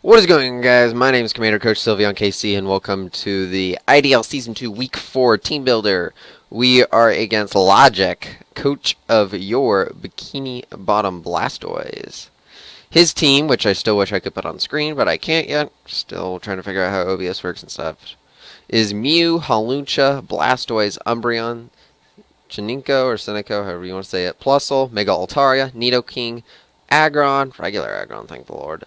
What is going on, guys? My name is Commander Coach Sylveon KC, and welcome to the IDL Season 2 Week 4 Team Builder. We are against Logic, coach of your Bikini Bottom Blastoises. His team, which I still wish I could put on screen, but I can't yet, still trying to figure out how OBS works and stuff, is Mew, Hawlucha, Blastoise, Umbreon, Chininko, or Sinico, however you want to say it, Plusle, Mega Altaria, Nidoking, Aggron, regular Aggron, thank the Lord,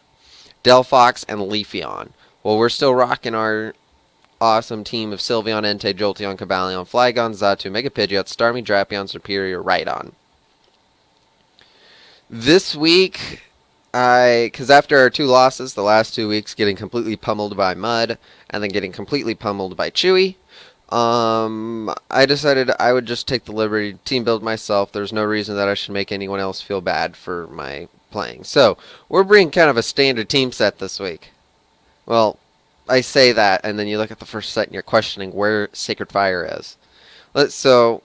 Delphox, and Leafeon. Well, we're still rocking our awesome team of Sylveon, Entei, Jolteon, Cobalion, Flygon, Xatu, Mega Pidgeot, Starmie, Drapion, Serperior, Rhydon. This week, because after our 2 losses, the last 2 weeks, getting completely pummeled by Mud, and then getting completely pummeled by Chewy, I decided I would just take the liberty to team build myself. There's no reason that I should make anyone else feel bad for my playing. So, we're bringing kind of a standard team set this week. Well, I say that, and then you look at the first set and you're questioning where Sacred Fire is. So,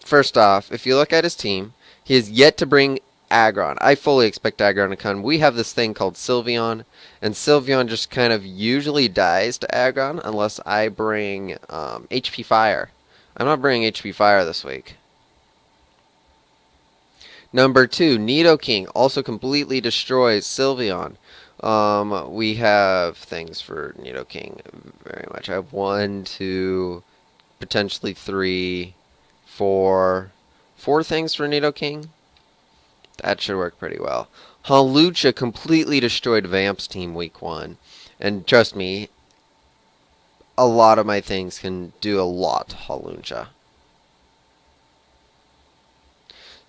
first off, if you look at his team, he has yet to bring Aggron. I fully expect Aggron to come. We have this thing called Sylveon, and Sylveon just kind of usually dies to Aggron unless I bring HP Fire. I'm not bringing HP Fire this week. Number 2, Nidoking also completely destroys Sylveon. We have things for Nidoking very much. I have 1, 2, potentially 3, 4 things for Nidoking. That should work pretty well. Hawlucha completely destroyed Vamp's team week 1. And trust me, a lot of my things can do a lot to Hawlucha.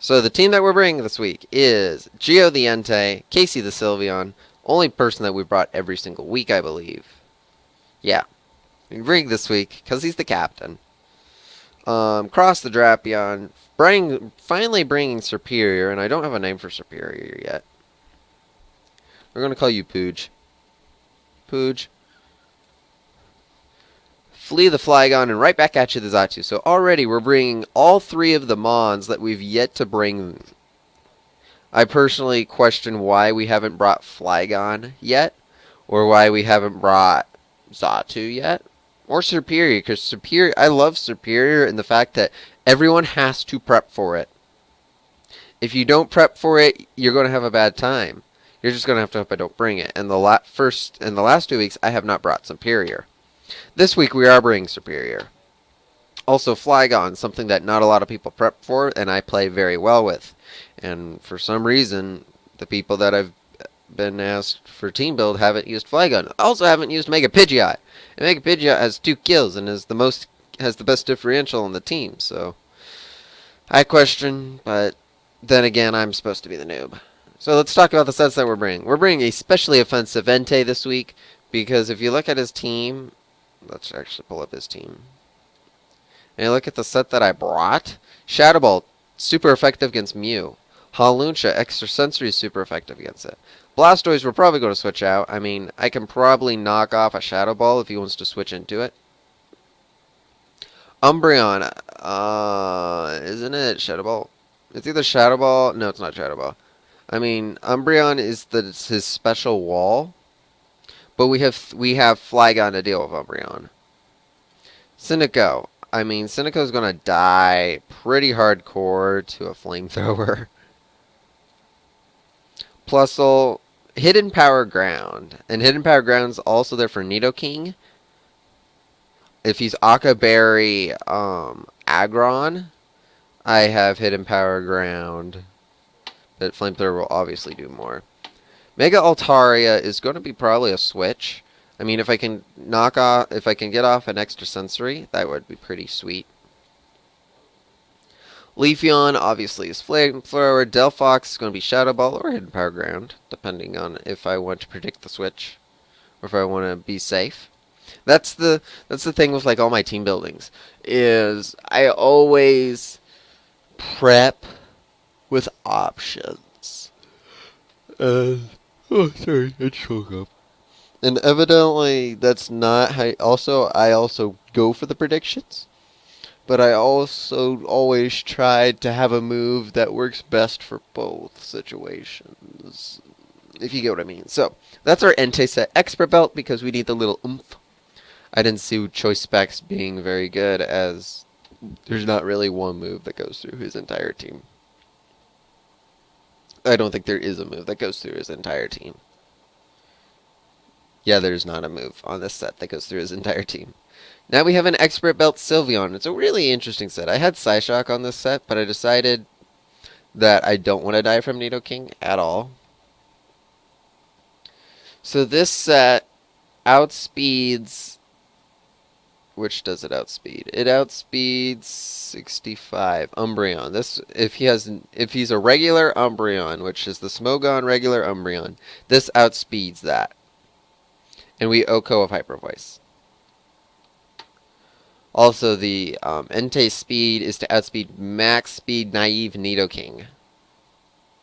So the team that we're bringing this week is Geo the Entei, Casey the Sylveon, only person that we brought every single week, I believe. Yeah, we bring this week because he's the captain. Cross the Drapion, finally bringing Serperior, and I don't have a name for Serperior yet. We're going to call you Pooj. Pooj. Flee the Flygon, and right back at you the Xatu. So already we're bringing all 3 of the Mons that we've yet to bring. I personally question why we haven't brought Flygon yet, or why we haven't brought Xatu yet, or Serperior, because Serperior, I love Serperior in the fact that everyone has to prep for it. If you don't prep for it, you're going to have a bad time. You're just going to have to hope I don't bring it. And the last 2 weeks, I have not brought Serperior. This week we are bringing Serperior. Also Flygon, something that not a lot of people prep for, and I play very well with. And for some reason, the people that I've been asked for team build haven't used Flygon. Also haven't used Mega Pidgeot. And Mega Pidgeot has 2 kills and has the best differential on the team. So I question, but then again, I'm supposed to be the noob. So let's talk about the sets that we're bringing. We're bringing a specially offensive Entei this week, because if you look at his team, let's actually pull up his team. And you look at the set that I brought, Shadow Ball, super effective against Mew. Hawlucha, Extrasensory is super effective against it. Blastoise, we're probably going to switch out. I mean, I can probably knock off a Shadow Ball if he wants to switch into it. Umbreon, isn't it Shadow Ball? It's either Shadow Ball. No, it's not Shadow Ball. I mean, Umbreon is his special wall, but we have Flygon to deal with Umbreon. Sinico. I mean, Sinico's going to die pretty hardcore to a flamethrower. Plusle, Hidden Power Ground. And Hidden Power Ground's also there for Nidoking. If he's Aqua Berry Aggron, I have Hidden Power Ground. But Flamethrower will obviously do more. Mega Altaria is going to be probably a switch. I mean, if I can get off an Extrasensory, that would be pretty sweet. Leafeon obviously is Flamethrower. Delphox is going to be Shadow Ball or Hidden Power Ground, depending on if I want to predict the switch or if I want to be safe. That's the thing with like all my team buildings, is I always prep with options. Oh, sorry, I choke up. And evidently, that's not how. I also go for the predictions, but I also always try to have a move that works best for both situations. if you get what I mean. So that's our Entei set expert belt because we need the little oomph. I didn't see choice specs being very good as there's not really one move that goes through his entire team. I don't think there is a move that goes through his entire team. Yeah, there's not a move on this set that goes through his entire team. Now we have an expert belt Sylveon. It's a really interesting set. I had Psyshock on this set, but I decided that I don't want to die from Nidoking at all. So this set outspeeds... Which does it outspeed? It outspeeds 65 Umbreon. This if he's a regular Umbreon, which is the Smogon regular Umbreon, this outspeeds that. And we Oko of Hyper Voice. Also, the Entei speed is to outspeed max speed naive Nidoking.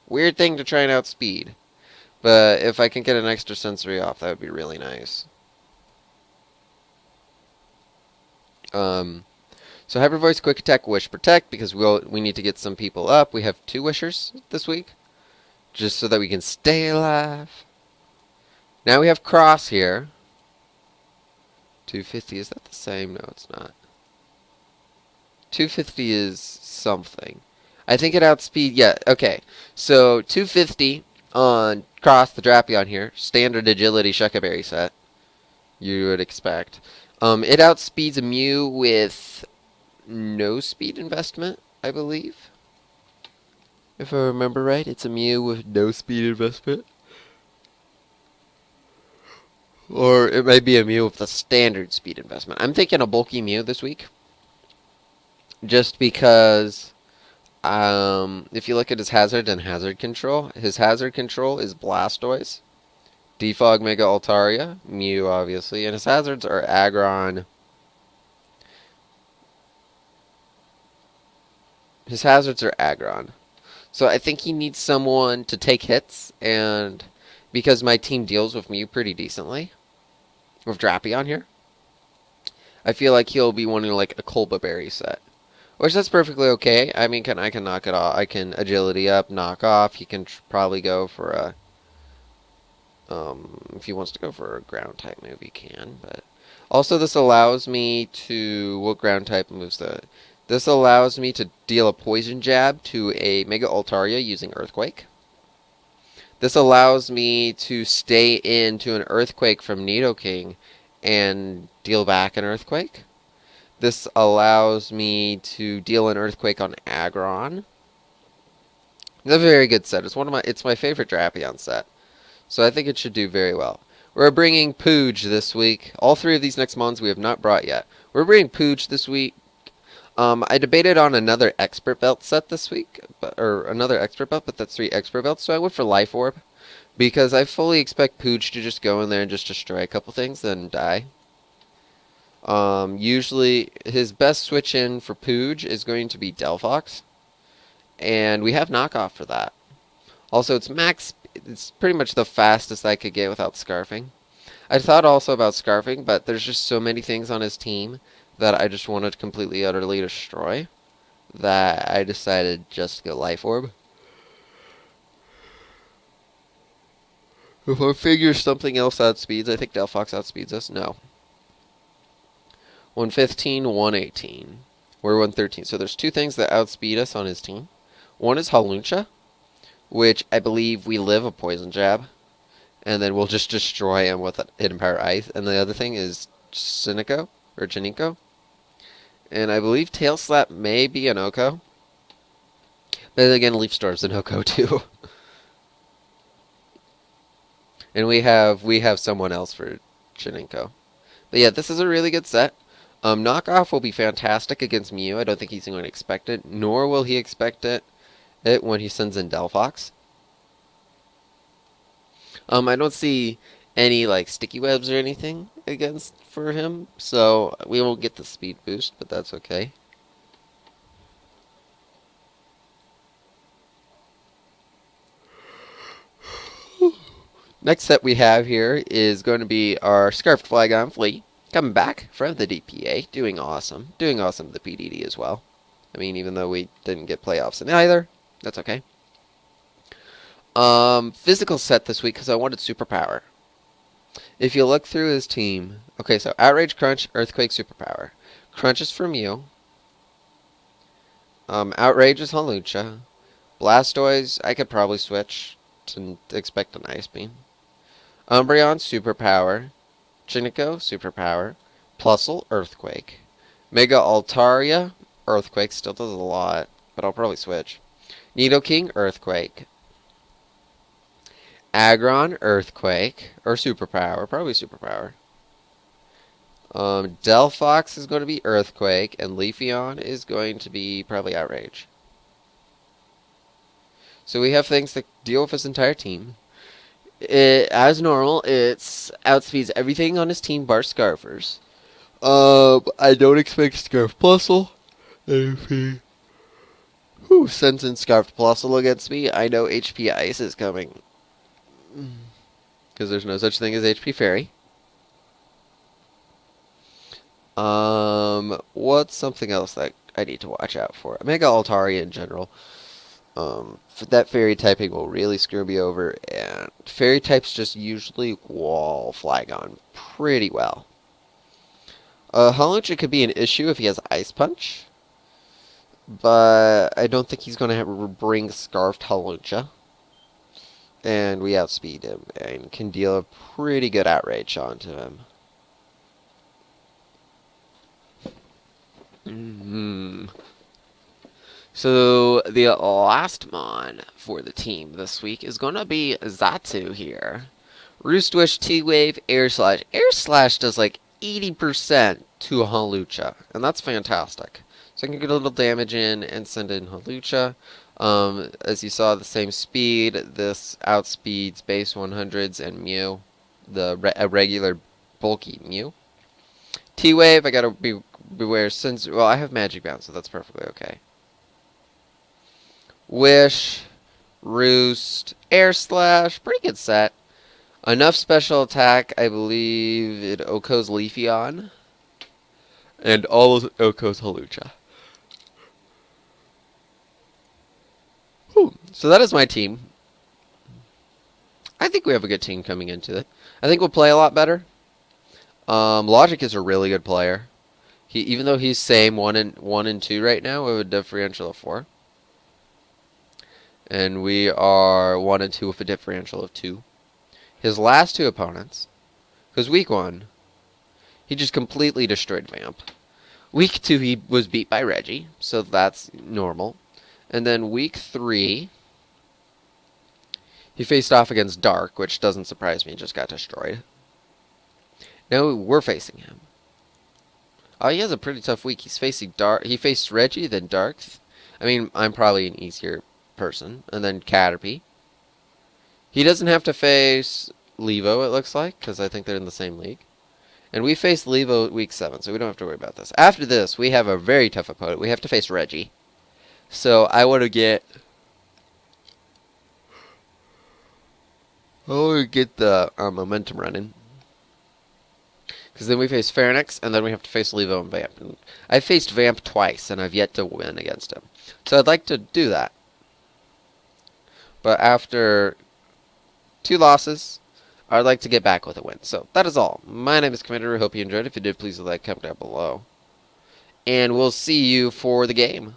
Weird thing to try and outspeed. But if I can get an extra sensory off, that would be really nice. So Hyper Voice, Quick Attack, Wish, Protect, because we need to get some people up. We have 2 Wishers this week, just so that we can stay alive. Now we have Cross here. 250, is that the same? No, it's not. 250 is something. I think it outspeed, yeah, okay. So 250 on Cross, the Drapion here, standard agility Shucka Berry set, you would expect. It outspeeds a Mew with no speed investment, I believe. If I remember right, it's a Mew with no speed investment. Or it might be a Mew with a standard speed investment. I'm thinking a bulky Mew this week. Just because, if you look at his hazard and hazard control, his hazard control is Blastoise, Defog Mega Altaria, Mew obviously, and his hazards are Aggron. His hazards are Aggron. So I think he needs someone to take hits, and because my team deals with Mew pretty decently, with Drapion here, I feel like he'll be wanting like a Colba Berry set. Which that's perfectly okay. I mean, I can knock it off. I can agility up, knock off. He can probably go for a... if he wants to go for a ground type move, he can. But also, this allows me to... What ground type moves that? This allows me to deal a poison jab to a Mega Altaria using Earthquake. This allows me to stay into an Earthquake from Nidoking and deal back an Earthquake. This allows me to deal an Earthquake on Aggron. It's a very good set. It's my favorite Drapion set. So I think it should do very well. We're bringing Pooge this week. All 3 of these next mons we have not brought yet. We're bringing Pooge this week. I debated on another expert belt set this week, but that's 3 expert belts. So I went for Life Orb because I fully expect Pooge to just go in there and just destroy a couple things, then die. Usually his best switch in for Pooge is going to be Delphox, and we have knockoff for that. Also, it's pretty much the fastest I could get without scarfing. I thought also about scarfing, but there's just so many things on his team that I just wanted to completely, utterly destroy that I decided just to go Life Orb. If I figure something else outspeeds, I think Delphox outspeeds us. No. 115, 118. We're 113. So there's 2 things that outspeed us on his team. One is Hawlucha, which I believe we live a Poison Jab, and then we'll just destroy him with a Hidden Power Ice. And the other thing is Chinico, and I believe Tail Slap may be an Oko. But again, Leaf Storm's an Oko too. And we have someone else for Chinico. But yeah, this is a really good set. Knockoff will be fantastic against Mew. I don't think he's going to expect it, nor will he expect it when he sends in Delphox. I don't see any like sticky webs or anything for him, so we won't get the speed boost, but that's okay. Next set we have here is going to be our Scarfed Flygon Flea, coming back from the DPA, doing awesome the PDD as well. I mean, even though we didn't get playoffs in either, that's okay. Physical set this week because I wanted superpower. If you look through his team, okay, so Outrage, Crunch, Earthquake, Superpower. Crunch is from you. Outrage is Halucha. Blastoise, I could probably switch to expect an Ice Beam. Umbreon, Superpower. Chinico, Superpower. Plusle, Earthquake. Mega Altaria, Earthquake, still does a lot, but I'll probably switch. Nidoking, Earthquake. Aggron, Earthquake, or Superpower, probably Superpower. Delphox is going to be Earthquake, and Leafeon is going to be probably Outrage. So we have things that deal with his entire team. As normal, it outspeeds everything on his team bar Scarfers. I don't expect Scarf Plusle. If he sends in Scarf Plusle against me, I know HP Ice is coming. Because there's no such thing as HP Fairy. What's something else that I need to watch out for? Mega Altaria in general. That Fairy typing will really screw me over, and Fairy types just usually wall Flygon pretty well. Hawlucha could be an issue if he has Ice Punch, but I don't think he's going to bring Scarfed Hawlucha. And we outspeed him and can deal a pretty good outrage onto him. So the last mon for the team this week is going to be Xatu here. Roostwish, T-Wave, Air Slash. Air Slash does like 80% to Hawlucha, and that's fantastic. So I can get a little damage in and send in Hawlucha. As you saw, the same speed. This outspeeds base 100s and Mew, a regular bulky Mew. T-Wave, I gotta beware since, well, I have Magic Bounce, so that's perfectly okay. Wish, Roost, Air Slash, pretty good set. Enough special attack, I believe it OHKOs Leafeon, and all OHKOs Hawlucha. So that is my team. I think we have a good team coming into it. I think we'll play a lot better. Logic is a really good player. Even though he's same 1 and 2 right now, we have a differential of 4. And we are 1 and 2 with a differential of 2. His last 2 opponents, because week 1, he just completely destroyed Vamp. Week 2, he was beat by Reggie, so that's normal. And then week 3, he faced off against Dark, which doesn't surprise me, just got destroyed. Now we're facing him. Oh, he has a pretty tough week. He's facing Dark. He faced Reggie, then Dark. I mean, I'm probably an easier person. And then Caterpie. He doesn't have to face Levo, it looks like, because I think they're in the same league. And we faced Levo week 7, so we don't have to worry about this. After this, we have a very tough opponent. We have to face Reggie. So I want to get the momentum running. Because then we face Pharynix, and then we have to face Levo and Vamp. And I faced Vamp twice, and I've yet to win against him. So I'd like to do that. But after 2 losses, I'd like to get back with a win. So that is all. My name is CmdrYT. I hope you enjoyed. If you did, please like, comment down below. And we'll see you for the game.